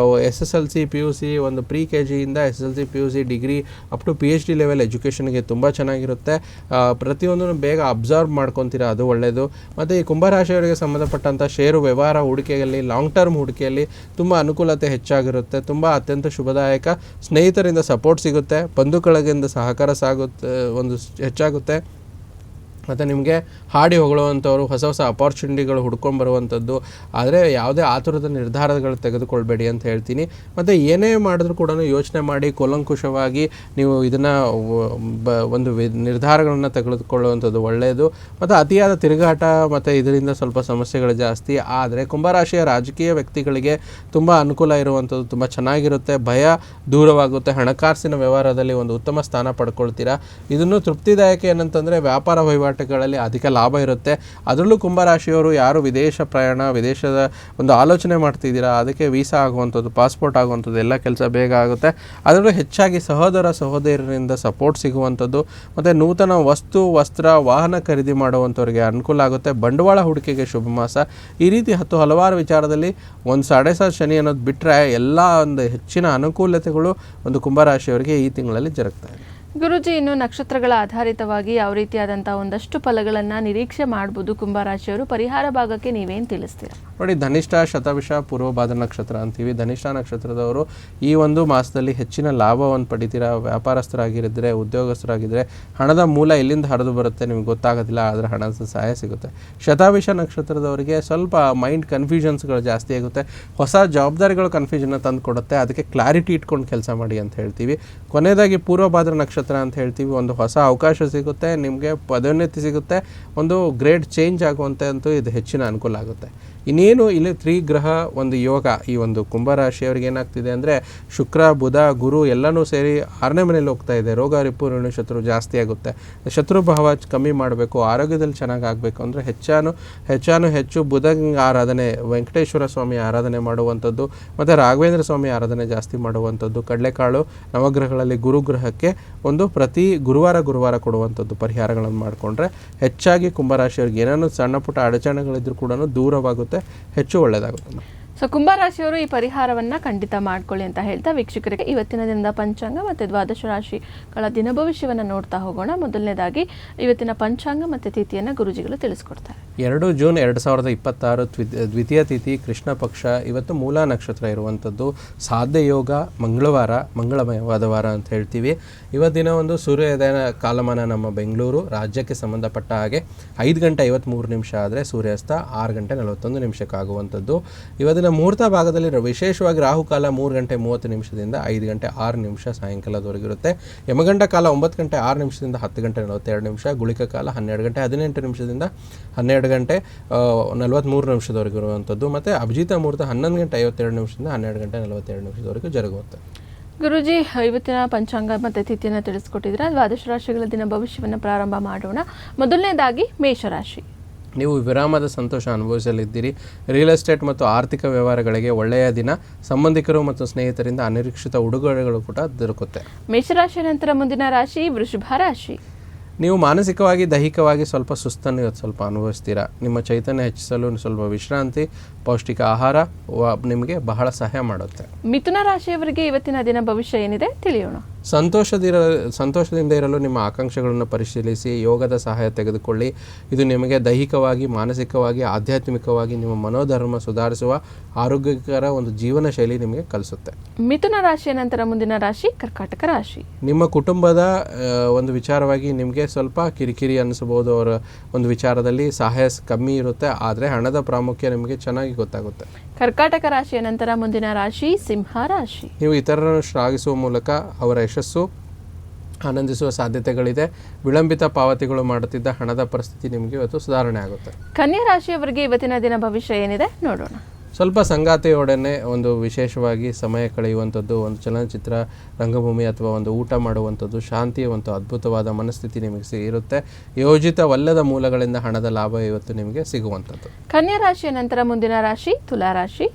SSLC PUC ಒಂದು ಪ್ರೀ KG ಇಂದ SSLC PUC degree up to PhD level ಎಜುಕೇಷನ್ಗೆ ತುಂಬ ಚೆನ್ನಾಗಿರುತ್ತೆ. ಪ್ರತಿಯೊಂದನ್ನು ಬೇಗ ಅಬ್ಸರ್ವ್ ಮಾಡ್ಕೊತೀರಾ, ಅದು ಒಳ್ಳೆಯದು. ಮತ್ತು ಈ ಕುಂಭರಾಶಿಯವರಿಗೆ ಸಂಬಂಧಪಟ್ಟಂಥ ಷೇರು ವ್ಯವಹಾರ ಹೂಡಿಕೆಯಲ್ಲಿ, ಲಾಂಗ್ ಟರ್ಮ್ ಹೂಡಿಕೆಯಲ್ಲಿ ತುಂಬ ಅನುಕೂಲತೆ ಹೆಚ್ಚಾಗಿರುತ್ತೆ. ತುಂಬ ಅತ್ಯಂತ ಶುಭದಾಯಕ. ಸ್ನೇಹಿತರಿಂದ ಸಪೋರ್ಟ್ ಸಿಗುತ್ತೆ, ಬಂಧುಗಳಿಂದ ಸಹಕಾರ ಒಂದು ಹೆಚ್ಚಾಗುತ್ತೆ. ಮತ್ತು ನಿಮಗೆ ಹಾಡಿ ಹೊಗಳುವಂಥವ್ರು, ಹೊಸ ಹೊಸ ಅಪಾರ್ಚುನಿಟಿಗಳು ಹುಡ್ಕೊಂಬರುವಂಥದ್ದು. ಆದರೆ ಯಾವುದೇ ಆತುರದ ನಿರ್ಧಾರಗಳು ತೆಗೆದುಕೊಳ್ಬೇಡಿ ಅಂತ ಹೇಳ್ತೀನಿ. ಮತ್ತು ಏನೇ ಮಾಡಿದ್ರೂ ಕೂಡ ಯೋಚನೆ ಮಾಡಿ ಕೂಲಂಕುಷವಾಗಿ ನೀವು ಇದನ್ನು ಒಂದು ನಿರ್ಧಾರಗಳನ್ನು ತೆಗೆದುಕೊಳ್ಳುವಂಥದ್ದು ಒಳ್ಳೆಯದು. ಮತ್ತು ಅತಿಯಾದ ತಿರುಗಾಟ ಮತ್ತು ಇದರಿಂದ ಸ್ವಲ್ಪ ಸಮಸ್ಯೆಗಳು ಜಾಸ್ತಿ. ಆದರೆ ಕುಂಭರಾಶಿಯ ರಾಜಕೀಯ ವ್ಯಕ್ತಿಗಳಿಗೆ ತುಂಬ ಅನುಕೂಲ ಇರುವಂಥದ್ದು, ತುಂಬ ಚೆನ್ನಾಗಿರುತ್ತೆ. ಭಯ ದೂರವಾಗುತ್ತೆ. ಹಣಕಾಸಿನ ವ್ಯವಹಾರದಲ್ಲಿ ಒಂದು ಉತ್ತಮ ಸ್ಥಾನ ಪಡ್ಕೊಳ್ತೀರಾ. ಇದನ್ನು ತೃಪ್ತಿದಾಯಕ ಏನಂತಂದರೆ ವ್ಯಾಪಾರ ವಹಿವಾಟುಗಳಲ್ಲಿ ಅಧಿಕ ಲಾಭ ಇರುತ್ತೆ. ಅದರಲ್ಲೂ ಕುಂಭರಾಶಿಯವರು ಯಾರು ವಿದೇಶ ಪ್ರಯಾಣ, ವಿದೇಶದ ಒಂದು ಆಲೋಚನೆ ಮಾಡ್ತಿದ್ದೀರಾ, ಅದಕ್ಕೆ ವೀಸಾ ಆಗುವಂಥದ್ದು, ಪಾಸ್ಪೋರ್ಟ್ ಆಗುವಂಥದ್ದು ಎಲ್ಲ ಕೆಲಸ ಬೇಗ ಆಗುತ್ತೆ. ಅದರಲ್ಲೂ ಹೆಚ್ಚಾಗಿ ಸಹೋದರರಿಂದ ಸಪೋರ್ಟ್ ಸಿಗುವಂಥದ್ದು. ಮತ್ತು ನೂತನ ವಸ್ತು, ವಸ್ತ್ರ, ವಾಹನ ಖರೀದಿ ಮಾಡುವಂಥವ್ರಿಗೆ ಅನುಕೂಲ ಆಗುತ್ತೆ. ಬಂಡವಾಳ ಹೂಡಿಕೆಗೆ ಶುಭ ಮಾಸ. ಈ ರೀತಿ ಹಲವಾರು ವಿಚಾರದಲ್ಲಿ ಒಂದು 7.5 ಶನಿ ಅನ್ನೋದು ಬಿಟ್ಟರೆ ಎಲ್ಲ ಒಂದು ಹೆಚ್ಚಿನ ಅನುಕೂಲತೆಗಳು ಒಂದು ಕುಂಭರಾಶಿಯವರಿಗೆ ಈ ತಿಂಗಳಲ್ಲಿ ಜರುಗ್ತಾ ಇದೆ. ಗುರುಜಿ, ಇನ್ನು ನಕ್ಷತ್ರಗಳ ಆಧಾರಿತವಾಗಿ ಯಾವ ರೀತಿಯಾದಂಥ ಒಂದಷ್ಟು ಫಲಗಳನ್ನು ನಿರೀಕ್ಷೆ ಮಾಡ್ಬೋದು ಕುಂಭರಾಶಿಯವರು? ಪರಿಹಾರ ಭಾಗಕ್ಕೆ ನೀವೇನು ತಿಳಿಸ್ತೀರಾ? ನೋಡಿ, ಧನಿಷ್ಠ, ಶತಭಿಷ, ಪೂರ್ವಭಾದ್ರ ನಕ್ಷತ್ರ ಅಂತೀವಿ. ಧನಿಷ್ಠ ನಕ್ಷತ್ರದವರು ಈ ಒಂದು ಮಾಸದಲ್ಲಿ ಹೆಚ್ಚಿನ ಲಾಭವನ್ನು ಪಡಿತೀರಾ. ವ್ಯಾಪಾರಸ್ಥರಾಗಿದ್ದರೆ, ಉದ್ಯೋಗಸ್ಥರಾಗಿದ್ದರೆ ಹಣದ ಮೂಲ ಎಲ್ಲಿಂದ ಹರಿದು ಬರುತ್ತೆ ನಿಮ್ಗೆ ಗೊತ್ತಾಗೋದಿಲ್ಲ, ಆದರೆ ಹಣದ ಸಹಾಯ ಸಿಗುತ್ತೆ. ಶತಭಿಷ ನಕ್ಷತ್ರದವರಿಗೆ ಸ್ವಲ್ಪ ಮೈಂಡ್ ಕನ್ಫ್ಯೂಷನ್ಸ್ಗಳು ಜಾಸ್ತಿ ಆಗುತ್ತೆ. ಹೊಸ ಜವಾಬ್ದಾರಿಗಳು ಕನ್ಫ್ಯೂಷನ್ನ ತಂದು ಕೊಡುತ್ತೆ. ಅದಕ್ಕೆ ಕ್ಲಾರಿಟಿ ಇಟ್ಕೊಂಡು ಕೆಲಸ ಮಾಡಿ ಅಂತ ಹೇಳ್ತೀವಿ. ಕೊನೆಯದಾಗಿ ಪೂರ್ವಭಾದ್ರ ನಕ್ಷತ್ರ ನಕ್ಷತ್ರ ಅಂತ ಹೇಳ್ತೀವಿ. ಒಂದು ಹೊಸ ಅವಕಾಶ ಸಿಗುತ್ತೆ, ನಿಮಗೆ ಪದೋನ್ನತಿ ಸಿಗುತ್ತೆ, ಒಂದು ಗ್ರೇಡ್ ಚೇಂಜ್ ಆಗುವಂತೆ ಅಂತೂ ಇದು ಹೆಚ್ಚಿನ ಅನುಕೂಲ ಆಗುತ್ತೆ. ಇನ್ನೇನು ಇಲ್ಲಿ ತ್ರಿಗ್ರಹ ಒಂದು ಯೋಗ ಈ ಒಂದು ಕುಂಭರಾಶಿಯವರಿಗೆ ಏನಾಗ್ತಿದೆ ಅಂದರೆ ಶುಕ್ರ ಬುಧ ಗುರು ಎಲ್ಲನೂ ಸೇರಿ 6ನೇ ಮನೇಲಿ ಹೋಗ್ತಾ ಇದೆ. ರೋಗ ರಿಪು ಋಣ ಶತ್ರು ಜಾಸ್ತಿ ಆಗುತ್ತೆ. ಶತ್ರು ಭಾವ ಕಮ್ಮಿ ಮಾಡಬೇಕು, ಆರೋಗ್ಯದಲ್ಲಿ ಚೆನ್ನಾಗಿ ಆಗಬೇಕು ಅಂದರೆ ಹೆಚ್ಚು ಬುಧನ ಆರಾಧನೆ, ವೆಂಕಟೇಶ್ವರ ಸ್ವಾಮಿ ಆರಾಧನೆ ಮಾಡುವಂಥದ್ದು ಮತ್ತು ರಾಘವೇಂದ್ರ ಸ್ವಾಮಿ ಆರಾಧನೆ ಜಾಸ್ತಿ ಮಾಡುವಂಥದ್ದು. ಕಡಲೆಕಾಳು ನವಗ್ರಹಗಳಲ್ಲಿ ಗುರುಗ್ರಹಕ್ಕೆ ಒಂದು ಪ್ರತಿ ಗುರುವಾರ ಕೊಡುವಂಥದ್ದು ಪರಿಹಾರಗಳನ್ನು ಮಾಡಿಕೊಂಡ್ರೆ ಹೆಚ್ಚಾಗಿ ಕುಂಭರಾಶಿಯವ್ರಿಗೆ ಏನೇನು ಸಣ್ಣ ಪುಟ್ಟ ಅಡಚಣೆಗಳಿದ್ರೂ ಕೂಡ ದೂರವಾಗುತ್ತೆ, ಹೆಚ್ಚು ಒಳ್ಳೆಯದಾಗುತ್ತೆ. ಸೊ ಕುಂಭರಾಶಿಯವರು ಈ ಪರಿಹಾರವನ್ನು ಖಂಡಿತ ಮಾಡ್ಕೊಳ್ಳಿ ಅಂತ ಹೇಳ್ತಾ ವೀಕ್ಷಕರಿಗೆ ಇವತ್ತಿನ ದಿನದ ಪಂಚಾಂಗ ಮತ್ತು ದ್ವಾದಶ ರಾಶಿಗಳ ದಿನ ಭವಿಷ್ಯವನ್ನು ನೋಡ್ತಾ ಹೋಗೋಣ. ಮೊದಲನೇದಾಗಿ ಇವತ್ತಿನ ಪಂಚಾಂಗ ಮತ್ತು ತಿಥಿಯನ್ನು ಗುರುಜಿಗಳು ತಿಳಿಸ್ಕೊಡ್ತಾರೆ. 2 ಜೂನ್ 2026 ದ್ವಿತೀಯ ತಿಥಿ ಕೃಷ್ಣ ಪಕ್ಷ. ಇವತ್ತು ಮೂಲ ನಕ್ಷತ್ರ ಇರುವಂಥದ್ದು. ಸಾಧ್ಯ ಯೋಗ ಮಂಗಳವಾರ, ಮಂಗಳಮಯವಾದ ವಾರ ಅಂತ ಹೇಳ್ತೀವಿ. ಇವತ್ತಿನ ಒಂದು ಸೂರ್ಯೋದಯ ಕಾಲಮಾನ ನಮ್ಮ ಬೆಂಗಳೂರು ರಾಜ್ಯಕ್ಕೆ ಸಂಬಂಧಪಟ್ಟ ಹಾಗೆ 5 ಗಂಟೆ 53 ನಿಮಿಷ ಆದರೆ ಸೂರ್ಯಾಸ್ತ 6 ಗಂಟೆ 41 ನಿಮಿಷಕ್ಕಾಗುವಂಥದ್ದು. ಇವತ್ತಿನ ಮುಹೂರ್ತ ಭಾಗದಲ್ಲಿ ವಿಶೇಷವಾಗಿ ರಾಹುಕಾಲ 3 ಗಂಟೆ 30 ನಿಮಿಷದಿಂದ 5 ಗಂಟೆ 6 ನಿಮಿಷ ಸಾಯಂಕಾಲದವರೆಗಿರುತ್ತೆ. ಯಮಗಂಡ ಕಾಲ 9 ಗಂಟೆ 6 ನಿಮಿಷದಿಂದ 10 ಗಂಟೆ 42 ನಿಮಿಷ. ಗುಳಿಕ ಕಾಲ 12 ಗಂಟೆ 18 ನಿಮಿಷದಿಂದ 12 ಗಂಟೆ 43 ನಿಮಿಷದವರೆಗೂ ಇರುವಂಥದ್ದು. ಮತ್ತು ಅಭಿಜಿತ ಮುಹೂರ್ತ 11 ಗಂಟೆ 52 ನಿಮಿಷದಿಂದ 12 ಗಂಟೆ 42 ನಿಮಿಷದವರೆಗೂ ಜರುಗುತ್ತೆ. ಗುರುಜಿ, ಇವತ್ತಿನ ಪಂಚಾಂಗ ಮತ್ತು ತಿಥಿಯನ್ನು ತಿಳಿಸ್ಕೊಟ್ಟಿದ್ರೆ ದ್ವಾದಶ ರಾಶಿಗಳ ದಿನ ಭವಿಷ್ಯವನ್ನು ಪ್ರಾರಂಭ ಮಾಡೋಣ. ಮೊದಲನೇದಾಗಿ ಮೇಷರಾಶಿ. ನೀವು ವಿರಾಮದ ಸಂತೋಷ ಅನುಭವಿಸಲಿದ್ದೀರಿ. ರಿಯಲ್ ಎಸ್ಟೇಟ್ ಮತ್ತು ಆರ್ಥಿಕ ವ್ಯವಹಾರಗಳಿಗೆ ಒಳ್ಳೆಯ ದಿನ. ಸಂಬಂಧಿಕರು ಮತ್ತು ಸ್ನೇಹಿತರಿಂದ ಅನಿರೀಕ್ಷಿತ ಉಡುಗೊರೆಗಳು ಕೂಡ ದೊರಕುತ್ತೆ. ಮೇಷರಾಶಿ ನಂತರ ಮುಂದಿನ ರಾಶಿ ವೃಷಭ ರಾಶಿ. ನೀವು ಮಾನಸಿಕವಾಗಿ ದೈಹಿಕವಾಗಿ ಸ್ವಲ್ಪ ಸುಸ್ತನ್ನು ಇವತ್ತು ಸ್ವಲ್ಪ ಅನುಭವಿಸ್ತೀರಾ. ನಿಮ್ಮ ಚೈತನ್ಯ ಹೆಚ್ಚಿಸಲು ಸ್ವಲ್ಪ ವಿಶ್ರಾಂತಿ, ಪೌಷ್ಟಿಕ ಆಹಾರ ನಿಮಗೆ ಬಹಳ ಸಹಾಯ ಮಾಡುತ್ತೆ. ಮಿಥುನ ರಾಶಿಯವರಿಗೆ ಇವತ್ತಿನ ದಿನ ಭವಿಷ್ಯ ಏನಿದೆ ತಿಳಿಯೋಣ. ಸಂತೋಷದಿಂದ ಇರಲು ನಿಮ್ಮ ಆಕಾಂಕ್ಷೆಗಳನ್ನು ಪರಿಶೀಲಿಸಿ ಯೋಗದ ಸಹಾಯ ತೆಗೆದುಕೊಳ್ಳಿ. ಇದು ನಿಮಗೆ ದೈಹಿಕವಾಗಿ, ಮಾನಸಿಕವಾಗಿ, ಆಧ್ಯಾತ್ಮಿಕವಾಗಿ ನಿಮ್ಮ ಮನೋಧರ್ಮ ಸುಧಾರಿಸುವ ಆರೋಗ್ಯಕರ ಒಂದು ಜೀವನ ಶೈಲಿ ನಿಮಗೆ ಕಲಿಸುತ್ತೆ. ಮಿಥುನ ರಾಶಿಯ ನಂತರ ಮುಂದಿನ ರಾಶಿ ಕರ್ಕಾಟಕ ರಾಶಿ. ನಿಮ್ಮ ಕುಟುಂಬದ ಒಂದು ವಿಚಾರವಾಗಿ ನಿಮಗೆ ಸ್ವಲ್ಪ ಕಿರಿಕಿರಿ ಅನಿಸಬಹುದು. ಅವರ ಒಂದು ವಿಚಾರದಲ್ಲಿ ಸಹಾಯ ಕಮ್ಮಿ ಇರುತ್ತೆ, ಆದರೆ ಹಣದ ಪ್ರಾಮುಖ್ಯ ನಿಮಗೆ ಚೆನ್ನಾಗಿ ಗೊತ್ತಾಗುತ್ತೆ. ಕರ್ಕಾಟಕ ರಾಶಿಯ ನಂತರ ಮುಂದಿನ ರಾಶಿ ಸಿಂಹ ರಾಶಿ. ನೀವು ಇತರರನ್ನು ಶ್ಲಾಘಿಸುವ ಮೂಲಕ ಅವರ ಯಶಸ್ಸು ಆನಂದಿಸುವ ಸಾಧ್ಯತೆಗಳಿದೆ. ವಿಳಂಬಿತ ಪಾವತಿಗಳು ಮಾಡುತ್ತಿದ್ದ ಹಣದ ಪರಿಸ್ಥಿತಿ ನಿಮಗೆ ಇವತ್ತು ಸುಧಾರಣೆ ಆಗುತ್ತೆ. ಕನ್ಯಾ ರಾಶಿಯವರಿಗೆ ಇವತ್ತಿನ ದಿನ ಭವಿಷ್ಯ ಏನಿದೆ ನೋಡೋಣ. ಸ್ವಲ್ಪ ಸಂಗಾತಿಯೊಡನೆ ಒಂದು ವಿಶೇಷವಾಗಿ ಸಮಯ ಕಳೆಯುವಂಥದ್ದು, ಒಂದು ಚಲನಚಿತ್ರ, ರಂಗಭೂಮಿ ಅಥವಾ ಒಂದು ಊಟ ಮಾಡುವಂಥದ್ದು, ಶಾಂತಿಯ ಒಂದು ಅದ್ಭುತವಾದ ಮನಸ್ಥಿತಿ ನಿಮಗೆ ಇರುತ್ತೆ. ಯೋಜಿತವಲ್ಲದ ಮೂಲಗಳಿಂದ ಹಣದ ಲಾಭ ಇವತ್ತು ನಿಮಗೆ ಸಿಗುವಂಥದ್ದು. ಕನ್ಯಾ ರಾಶಿಯ ನಂತರ ಮುಂದಿನ ರಾಶಿ ತುಲಾ ರಾಶಿ.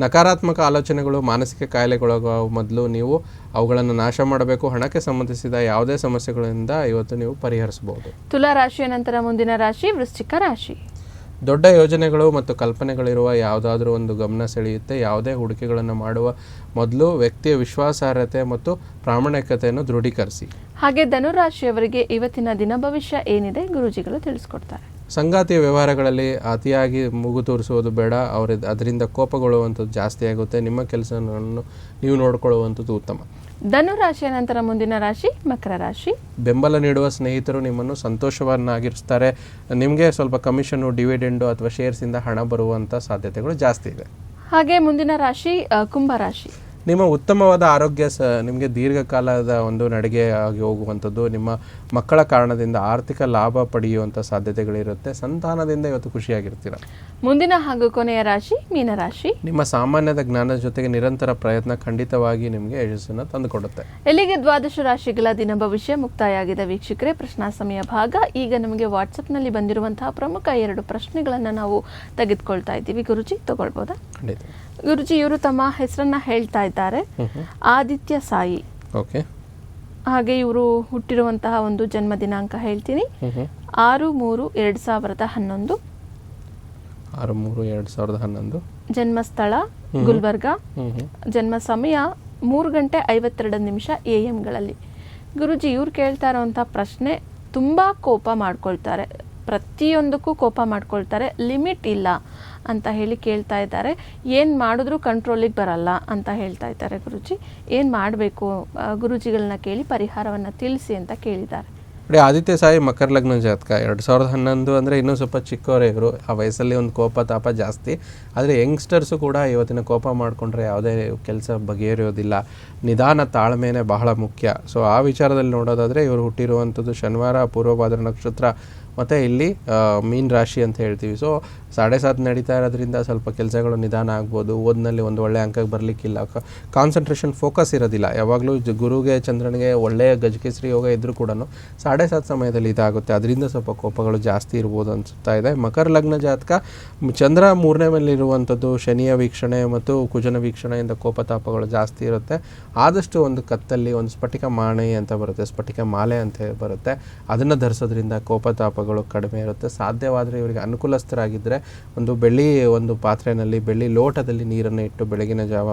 ನಕಾರಾತ್ಮಕ ಆಲೋಚನೆಗಳು, ಮಾನಸಿಕ ಕಾಯಿಲೆಗೊಳಗುವ ಮೊದಲು ನೀವು ಅವುಗಳನ್ನು ನಾಶ ಮಾಡಬೇಕು. ಹಣಕ್ಕೆ ಸಂಬಂಧಿಸಿದ ಯಾವುದೇ ಸಮಸ್ಯೆಗಳಿಂದ ಇವತ್ತು ನೀವು ಪರಿಹರಿಸಬಹುದು. ತುಲಾ ರಾಶಿಯ ನಂತರ ಮುಂದಿನ ರಾಶಿ ವೃಶ್ಚಿಕ ರಾಶಿ. ದೊಡ್ಡ ಯೋಜನೆಗಳು ಮತ್ತು ಕಲ್ಪನೆಗಳಿರುವ ಯಾವುದಾದ್ರೂ ಒಂದು ಗಮನ ಸೆಳೆಯುತ್ತೆ. ಯಾವುದೇ ಹೂಡಿಕೆಗಳನ್ನು ಮಾಡುವ ಮೊದಲು ವ್ಯಕ್ತಿಯ ವಿಶ್ವಾಸಾರ್ಹತೆ ಮತ್ತು ಪ್ರಾಮಾಣಿಕತೆಯನ್ನು ದೃಢೀಕರಿಸಿ. ಹಾಗೆ ಧನುರಾಶಿಯವರಿಗೆ ಇವತ್ತಿನ ದಿನ ಭವಿಷ್ಯ ಏನಿದೆ ಗುರುಜಿಗಳು ತಿಳಿಸ್ಕೊಡ್ತಾರೆ. ಸಂಗಾತಿಯ ವ್ಯವಹಾರಗಳಲ್ಲಿ ಅತಿಯಾಗಿ ಮೂಗು ತೋರಿಸುವುದು ಬೇಡ. ಅದರಿಂದ ಕೋಪಗೊಳ್ಳುವಂಥದ್ದು ಜಾಸ್ತಿ ಆಗುತ್ತೆ. ನಿಮ್ಮ ಕೆಲಸವನ್ನು ನೀವು ನೋಡಿಕೊಳ್ಳುವಂಥದ್ದು ಉತ್ತಮ. ಧನುರಾಶಿಯ ನಂತರ ಮುಂದಿನ ರಾಶಿ ಮಕರ ರಾಶಿ. ಬೆಂಬಲ ನೀಡುವ ಸ್ನೇಹಿತರು ನಿಮ್ಮನ್ನು ಸಂತೋಷವನ್ನಾಗಿರಿಸ್ತಾರೆ. ನಿಮಗೆ ಸ್ವಲ್ಪ ಕಮಿಷನ್ನು, ಡಿವಿಡೆಂಡು ಅಥವಾ ಶೇರ್ಸಿಂದ ಹಣ ಬರುವಂಥ ಸಾಧ್ಯತೆಗಳು ಜಾಸ್ತಿ ಇದೆ. ಹಾಗೆ ಮುಂದಿನ ರಾಶಿ ಕುಂಭರಾಶಿ. ನಿಮ್ಮ ಉತ್ತಮವಾದ ಆರೋಗ್ಯ ನಿಮಗೆ ದೀರ್ಘಕಾಲದ ಒಂದು ನಡಿಗೆ ಆಗಿ ಹೋಗುವಂಥದ್ದು. ನಿಮ್ಮ ಮಕ್ಕಳ ಕಾರಣದಿಂದ ಆರ್ಥಿಕ ಲಾಭ ಪಡೆಯುವಂಥ ಸಾಧ್ಯತೆಗಳಿರುತ್ತೆ. ಸಂತಾನದಿಂದ ಇವತ್ತು ಖುಷಿಯಾಗಿರ್ತೀರ. ಮುಂದಿನ ಹಾಗೂ ಕೊನೆಯ ರಾಶಿ ಮೀನರಾಶಿ. ನಿಮ್ಮ ಸಾಮಾನ್ಯದ ಜ್ಞಾನದ ಜೊತೆಗೆ ನಿರಂತರ ಪ್ರಯತ್ನ ಖಂಡಿತವಾಗಿ ನಿಮಗೆ ಯಶಸ್ಸನ್ನು ತಂದುಕೊಡುತ್ತೆ. ಇಲ್ಲಿಗೆ ದ್ವಾದಶ ರಾಶಿಗಳ ದಿನ ಭವಿಷ್ಯ ಮುಕ್ತಾಯ ಆಗಿದೆ ವೀಕ್ಷಕರೇ. ಪ್ರಶ್ನಾ ಸಮಯ ಭಾಗ. ಈಗ ನಮಗೆ ವಾಟ್ಸಪ್ನಲ್ಲಿ ಬಂದಿರುವಂತಹ ಪ್ರಮುಖ 2 ಪ್ರಶ್ನೆಗಳನ್ನು ನಾವು ತೆಗೆದುಕೊಳ್ತಾ ಇದ್ದೀವಿ. ಗುರುಜಿ ತಗೊಳ್ಬೋದಾ? ಖಂಡಿತ. ಗುರುಜಿ, ಇವರು ತಮ್ಮ ಹೆಸರನ್ನ ಹೇಳ್ತಾ ಇದ್ದಾರೆ, ಆದಿತ್ಯ ಸಾಯಿ. ಓಕೆ. ಹಾಗೆ ಇವರು ಹುಟ್ಟಿರುವಂತಹ ಒಂದು ಜನ್ಮ ದಿನಾಂಕ ಹೇಳ್ತೀನಿ, 6/3/2011. 6/3/2011. ಜನ್ಮಸ್ಥಳ ಗುಲ್ಬರ್ಗ. ಜನ್ಮ ಸಮಯ 3 ಗಂಟೆ 52 ನಿಮಿಷ AM ಗುರುಜಿ, ಇವ್ರು ಕೇಳ್ತಾ ಇರೋವಂಥ ಪ್ರಶ್ನೆ, ತುಂಬ ಕೋಪ ಮಾಡ್ಕೊಳ್ತಾರೆ, ಪ್ರತಿಯೊಂದಕ್ಕೂ ಕೋಪ ಮಾಡ್ಕೊಳ್ತಾರೆ, ಲಿಮಿಟ್ ಇಲ್ಲ ಅಂತ ಹೇಳಿ ಕೇಳ್ತಾ ಇದ್ದಾರೆ. ಏನು ಮಾಡಿದ್ರೂ ಕಂಟ್ರೋಲಿಗೆ ಬರಲ್ಲ ಅಂತ ಹೇಳ್ತಾ ಇದ್ದಾರೆ. ಗುರುಜಿ, ಏನು ಮಾಡಬೇಕು? ಗುರುಜಿಗಳನ್ನ ಕೇಳಿ ಪರಿಹಾರವನ್ನು ತಿಳಿಸಿ ಅಂತ ಕೇಳಿದ್ದಾರೆ. ನೋಡಿ ಆದಿತ್ಯ ಸಾಯಿ ಮಕರ ಲಗ್ನ ಜಾತಕ 2011 ಅಂದರೆ ಇನ್ನೂ ಸ್ವಲ್ಪ ಚಿಕ್ಕವರೇ ಇವರು. ಆ ವಯಸ್ಸಲ್ಲಿ ಒಂದು ಕೋಪ ತಾಪ ಜಾಸ್ತಿ. ಆದರೆ ಯಂಗ್ಸ್ಟರ್ಸು ಕೂಡ ಇವತ್ತಿನ ಕೋಪ ಮಾಡಿಕೊಂಡ್ರೆ ಯಾವುದೇ ಕೆಲಸ ಬಗೆಹರಿಯೋದಿಲ್ಲ. ನಿಧಾನ ತಾಳ್ಮೆನೇ ಬಹಳ ಮುಖ್ಯ. ಸೊ ಆ ವಿಚಾರದಲ್ಲಿ ನೋಡೋದಾದರೆ ಇವರು ಹುಟ್ಟಿರುವಂಥದ್ದು ಶನಿವಾರ, ಪೂರ್ವಭಾದ್ರ ನಕ್ಷತ್ರ ಮತ್ತು ಇಲ್ಲಿ ಮೀನ್ ರಾಶಿ ಅಂತ ಹೇಳ್ತೀವಿ. ಸೊ 7.5 ನಡೀತಾ ಇರೋದ್ರಿಂದ ಸ್ವಲ್ಪ ಕೆಲಸಗಳು ನಿಧಾನ ಆಗ್ಬೋದು. ಓದಿನಲ್ಲಿ ಒಂದು ಒಳ್ಳೆಯ ಅಂಕಕ್ಕೆ ಬರಲಿಕ್ಕಿಲ್ಲ. ಕಾನ್ಸಂಟ್ರೇಷನ್ ಫೋಕಸ್ ಇರೋದಿಲ್ಲ. ಯಾವಾಗಲೂ ಗುರುಗೆ ಚಂದ್ರನಿಗೆ ಒಳ್ಳೆಯ ಗಜಕೇಸರಿ ಯೋಗ ಇದ್ದರೂ ಕೂಡ 7.5 ಸಮಯದಲ್ಲಿ ಇದಾಗುತ್ತೆ. ಅದರಿಂದ ಸ್ವಲ್ಪ ಕೋಪಗಳು ಜಾಸ್ತಿ ಇರ್ಬೋದು ಅನಿಸುತ್ತಾ ಇದೆ. ಮಕರ ಲಗ್ನ ಜಾತಕ ಚಂದ್ರ 3ನೇ ಮೇಲಿರುವಂಥದ್ದು, ಶನಿಯ ವೀಕ್ಷಣೆ ಮತ್ತು ಕುಜನ ವೀಕ್ಷಣೆಯಿಂದ ಕೋಪತಾಪಗಳು ಜಾಸ್ತಿ ಇರುತ್ತೆ. ಆದಷ್ಟು ಒಂದು ಕತ್ತಲ್ಲಿ ಒಂದು ಸ್ಫಟಿಕ ಮಾಣೆ ಅಂತ ಬರುತ್ತೆ, ಸ್ಫಟಿಕ ಮಾಲೆ ಅಂತ ಬರುತ್ತೆ, ಅದನ್ನು ಧರಿಸೋದ್ರಿಂದ ಕೋಪತಾಪಗಳು ಕಡಿಮೆ ಇರುತ್ತೆ. ಸಾಧ್ಯವಾದರೆ ಇವರಿಗೆ ಅನುಕೂಲಸ್ಥರಾಗಿದ್ದರೆ ಒಂದು ಬೆಳ್ಳಿ ಒಂದು ಪಾತ್ರೆಯಲ್ಲಿ ಬೆಳ್ಳಿ ಲೋಟದಲ್ಲಿ ನೀರನ್ನು ಇಟ್ಟು ಬೆಳಗಿನ ಜಾವ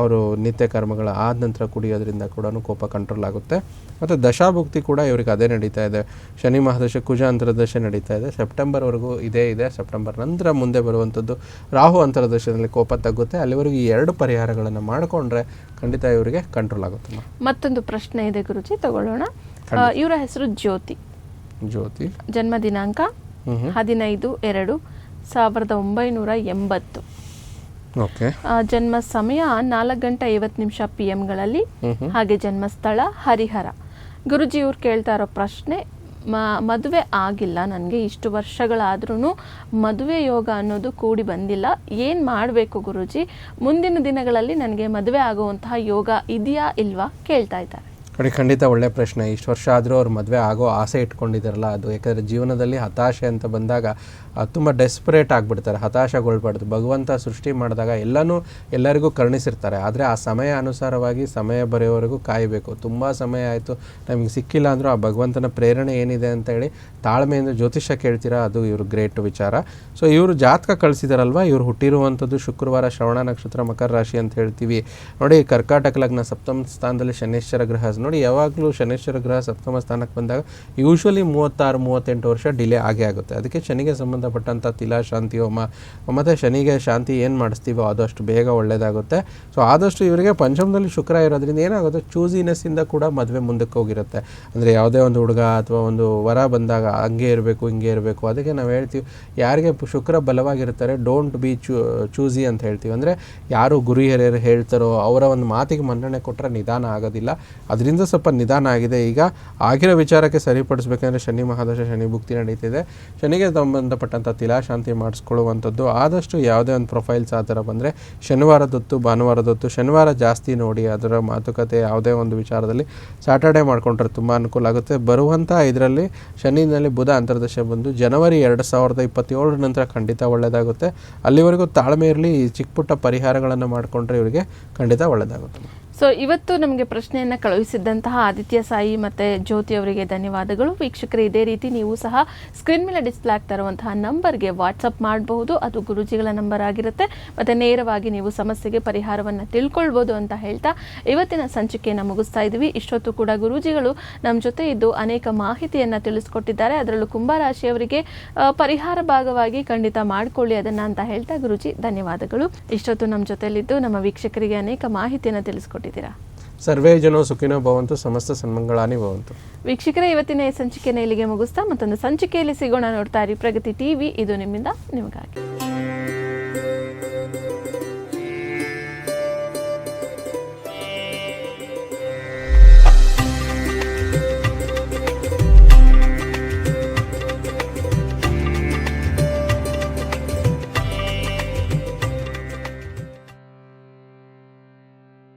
ಅವರು ನಿತ್ಯ ಕರ್ಮಗಳ ಆದ ನಂತರ ಕುಡಿಯೋದ್ರಿಂದ ಕೂಡ ಕೋಪ ಕಂಟ್ರೋಲ್ ಆಗುತ್ತೆ. ಮತ್ತು ದಶಾಭುಕ್ತಿ ಕೂಡ ಇವರಿಗೆ ಅದೇ ನಡೀತಾ ಇದೆ. ಶನಿ ಮಹಾದಶ, ಕುಜ ಅಂತರದಶ ನಡೀತಾ ಇದೆ. ಸೆಪ್ಟೆಂಬರ್ವರೆಗೂ ಇದೇ ಇದೆ. ಸೆಪ್ಟೆಂಬರ್ ನಂತರ ಮುಂದೆ ಬರುವಂಥದ್ದು ರಾಹು ಅಂತರದಶದಲ್ಲಿ ಕೋಪ ತಗ್ಗುತ್ತೆ. ಅಲ್ಲಿವರೆಗೂ ಈ 2 ಪರಿಹಾರಗಳನ್ನು ಮಾಡಿಕೊಂಡ್ರೆ ಖಂಡಿತ ಇವರಿಗೆ ಕಂಟ್ರೋಲ್ ಆಗುತ್ತೆ. ಮತ್ತೊಂದು ಪ್ರಶ್ನೆ ಇದೆ ಗುರುಜಿ, ತಗೊಳ್ಳೋಣ. ಇವರ ಹೆಸರು ಜ್ಯೋತಿ. ಜನ್ಮ ದಿನಾಂಕ 15/2/1980. ಜನ್ಮ ಸಮಯ 4:50 PM ಹಾಗೆ ಜನ್ಮ ಸ್ಥಳ ಹರಿಹರ. ಗುರುಜಿ ಇವ್ರು ಕೇಳ್ತಾ ಇರೋ ಪ್ರಶ್ನೆ, ಮದುವೆ ಆಗಿಲ್ಲ ನನಗೆ, ಇಷ್ಟು ವರ್ಷಗಳಾದ್ರೂ ಮದುವೆ ಯೋಗ ಅನ್ನೋದು ಕೂಡಿ ಬಂದಿಲ್ಲ, ಏನು ಮಾಡಬೇಕು ಗುರುಜಿ? ಮುಂದಿನ ದಿನಗಳಲ್ಲಿ ನನಗೆ ಮದುವೆ ಆಗುವಂತಹ ಯೋಗ ಇದೆಯಾ ಇಲ್ವಾ ಕೇಳ್ತಾ ಇದ್ದಾರೆ. ಖಂಡಿತ ಒಳ್ಳೆಯ ಪ್ರಶ್ನೆ. ಇಷ್ಟು ವರ್ಷ ಆದರೂ ಅವ್ರು ಮದುವೆ ಆಗೋ ಆಸೆ ಇಟ್ಕೊಂಡಿದ್ದಾರಲ್ಲ, ಅದು ಯಾಕಂದರೆ ಜೀವನದಲ್ಲಿ ಹತಾಶೆ ಅಂತ ಬಂದಾಗ ತುಂಬ ಡೆಸ್ಪರೇಟ್ ಆಗಿಬಿಡ್ತಾರೆ. ಹತಾಶೆಗೊಳ್ಬಾರ್ದು. ಭಗವಂತ ಸೃಷ್ಟಿ ಮಾಡಿದಾಗ ಎಲ್ಲರಿಗೂ ಕರುಣಿಸಿರ್ತಾರೆ. ಆದರೆ ಆ ಸಮಯ ಅನುಸಾರವಾಗಿ ಸಮಯ ಬರೆಯೋವರೆಗೂ ಕಾಯಬೇಕು. ತುಂಬ ಸಮಯ ಆಯಿತು ನಮಗೆ ಸಿಕ್ಕಿಲ್ಲ ಅಂದರೂ ಆ ಭಗವಂತನ ಪ್ರೇರಣೆ ಏನಿದೆ ಅಂತ ಹೇಳಿ ತಾಳ್ಮೆಯಿಂದ ಜ್ಯೋತಿಷ್ಯ ಕೇಳ್ತೀರಾ, ಅದು ಇವರು ಗ್ರೇಟ್ ವಿಚಾರ. ಸೊ ಇವರು ಜಾತಕ ಕಳಿಸಿದಾರಲ್ವ, ಇವರು ಹುಟ್ಟಿರುವಂಥದ್ದು ಶುಕ್ರವಾರ, ಶ್ರವಣ ನಕ್ಷತ್ರ, ಮಕರ ರಾಶಿ ಅಂತ ಹೇಳ್ತೀವಿ. ನೋಡಿ ಕರ್ಕಾಟಕ ಲಗ್ನ, ಸಪ್ತಮ ಸ್ಥಾನದಲ್ಲಿ ಶನೇಶ್ವರ ಗ್ರಹ. ನೋಡಿ ಯಾವಾಗಲೂ ಶನೇಶ್ವರ ಗ್ರಹ ಸಪ್ತಮ ಸ್ಥಾನಕ್ಕೆ ಬಂದಾಗ ಯೂಶ್ವಲಿ 36-38 ವರ್ಷ ಡಿಲೇ ಆಗೇ ಆಗುತ್ತೆ. ಅದಕ್ಕೆ ಶನಿಗೆ ಸಂಬಂಧಪಟ್ಟಂಥ ತಿಲಾ ಶಾಂತಿ ಹೋಮ ಮತ್ತು ಶನಿಗೆ ಶಾಂತಿ ಏನು ಮಾಡಿಸ್ತೀವೋ ಅದಷ್ಟು ಬೇಗ ಒಳ್ಳೆಯದಾಗುತ್ತೆ. ಸೊ ಆದಷ್ಟು ಇವರಿಗೆ ಪಂಚಮದಲ್ಲಿ ಶುಕ್ರ ಇರೋದ್ರಿಂದ ಏನಾಗುತ್ತೆ, ಚೂಸಿನೆಸ್ಸಿಂದ ಕೂಡ ಮದುವೆ ಮುಂದಕ್ಕೆ ಹೋಗಿರುತ್ತೆ. ಅಂದರೆ ಯಾವುದೇ ಒಂದು ಹುಡುಗ ಅಥವಾ ಒಂದು ವರ ಬಂದಾಗ ಹಂಗೆ ಇರಬೇಕು ಹಿಂಗೆ ಇರಬೇಕು. ಅದಕ್ಕೆ ನಾವು ಹೇಳ್ತೀವಿ, ಯಾರಿಗೆ ಶುಕ್ರ ಬಲವಾಗಿರ್ತಾರೆ ಡೋಂಟ್ ಬಿ ಚೂಸಿ ಅಂತ ಹೇಳ್ತೀವಿ. ಅಂದರೆ ಯಾರು ಗುರು ಹಿರಿಯರು ಹೇಳ್ತಾರೋ ಅವರ ಒಂದು ಮಾತಿಗೆ ಮನ್ನಣೆ ಕೊಟ್ಟರೆ ನಿಧಾನ ಆಗೋದಿಲ್ಲ. ಅದರಿಂದ ಸ್ವಲ್ಪ ನಿಧಾನ ಆಗಿದೆ. ಈಗ ಆಗಿರೋ ವಿಚಾರಕ್ಕೆ ಸರಿಪಡಿಸ್ಬೇಕಂದ್ರೆ ಶನಿ ಮಹಾದಶ, ಶನಿ ಭುಕ್ತಿ ನಡೀತಿದೆ. ಶನಿಗೆ ಸಂಬಂಧಪಟ್ಟಂಥ ತಿಲಾಶಾಂತಿ ಮಾಡಿಸ್ಕೊಳ್ಳುವಂಥದ್ದು. ಆದಷ್ಟು ಯಾವುದೇ ಒಂದು ಪ್ರೊಫೈಲ್ಸ್ ಆ ಥರ ಬಂದರೆ ಶನಿವಾರದೊತ್ತು, ಭಾನುವಾರದೊತ್ತು, ಶನಿವಾರ ಜಾಸ್ತಿ ನೋಡಿ ಅದರ ಮಾತುಕತೆ ಯಾವುದೇ ಒಂದು ವಿಚಾರದಲ್ಲಿ ಸ್ಯಾಟರ್ಡೇ ಮಾಡಿಕೊಂಡ್ರೆ ತುಂಬ ಅನುಕೂಲ ಆಗುತ್ತೆ. ಬರುವಂಥ ಇದರಲ್ಲಿ ಶನಿನಲ್ಲಿ ಬುಧ ಅಂತರ್ದಶ ಬಂದು ಜನವರಿ 2027 ನಂತರ ಖಂಡಿತ ಒಳ್ಳೆಯದಾಗುತ್ತೆ. ಅಲ್ಲಿವರೆಗೂ ತಾಳ್ಮೆ ಇರಲಿ. ಚಿಕ್ಕ ಪುಟ್ಟ ಪರಿಹಾರಗಳನ್ನು ಮಾಡಿಕೊಂಡ್ರೆ ಇವರಿಗೆ ಖಂಡಿತ ಒಳ್ಳೆಯದಾಗುತ್ತೆ. ಸೊ ಇವತ್ತು ನಮಗೆ ಪ್ರಶ್ನೆಯನ್ನು ಕಳುಹಿಸಿದ್ದಂತಹ ಆದಿತ್ಯ ಸಾಯಿ ಮತ್ತು ಜ್ಯೋತಿ ಅವರಿಗೆ ಧನ್ಯವಾದಗಳು. ವೀಕ್ಷಕರೇ, ಇದೇ ರೀತಿ ನೀವು ಸಹ ಸ್ಕ್ರೀನ್ ಮೇಲೆ ಡಿಸ್ಪ್ಲೇ ಆಗ್ತಾ ಇರುವಂತಹ ನಂಬರ್ಗೆ ವಾಟ್ಸಪ್ ಮಾಡಬಹುದು. ಅದು ಗುರುಜಿಗಳ ನಂಬರ್ ಆಗಿರುತ್ತೆ. ಮತ್ತು ನೇರವಾಗಿ ನೀವು ಸಮಸ್ಯೆಗೆ ಪರಿಹಾರವನ್ನು ತಿಳ್ಕೊಳ್ಬೋದು ಅಂತ ಹೇಳ್ತಾ ಇವತ್ತಿನ ಸಂಚಿಕೆಯನ್ನು ಮುಗಿಸ್ತಾ ಇದ್ದೀವಿ. ಇಷ್ಟೊತ್ತು ಕೂಡ ಗುರೂಜಿಗಳು ನಮ್ಮ ಜೊತೆ ಇದ್ದು ಅನೇಕ ಮಾಹಿತಿಯನ್ನು ತಿಳಿಸ್ಕೊಟ್ಟಿದ್ದಾರೆ. ಅದರಲ್ಲೂ ಕುಂಭರಾಶಿಯವರಿಗೆ ಪರಿಹಾರ ಭಾಗವಾಗಿ ಖಂಡಿತ ಮಾಡಿಕೊಳ್ಳಿ ಅದನ್ನು ಅಂತ ಹೇಳ್ತಾ ಗುರೂಜಿ ಧನ್ಯವಾದಗಳು. ಇಷ್ಟೊತ್ತು ನಮ್ಮ ಜೊತೆಲಿದ್ದು ನಮ್ಮ ವೀಕ್ಷಕರಿಗೆ ಅನೇಕ ಮಾಹಿತಿಯನ್ನು ತಿಳಿಸ್ಕೊಟ್ಟಿದ್ದೀರಾ. ಸರ್ವೇ ಜನೋ ಸುಖಿನೋ ಭವಂತು, ಸಮಸ್ತ ಸನ್ಮಂಗಳಾನಿ ಭವಂತು. ವೀಕ್ಷಕರೇ, ಇವತ್ತಿನ ಈ ಸಂಚಿಕೆಯನ್ನು ಇಲ್ಲಿಗೆ ಮುಗಿಸ್ತಾ ಮತ್ತೊಂದು ಸಂಚಿಕೆಯಲ್ಲಿ ಸಿಗೋಣ. ನೋಡ್ತಾ ಇರಿ ಪ್ರಗತಿ ಟಿವಿ, ಇದು ನಿಮ್ಮಿಂದ ನಿಮಗಾಗಿ.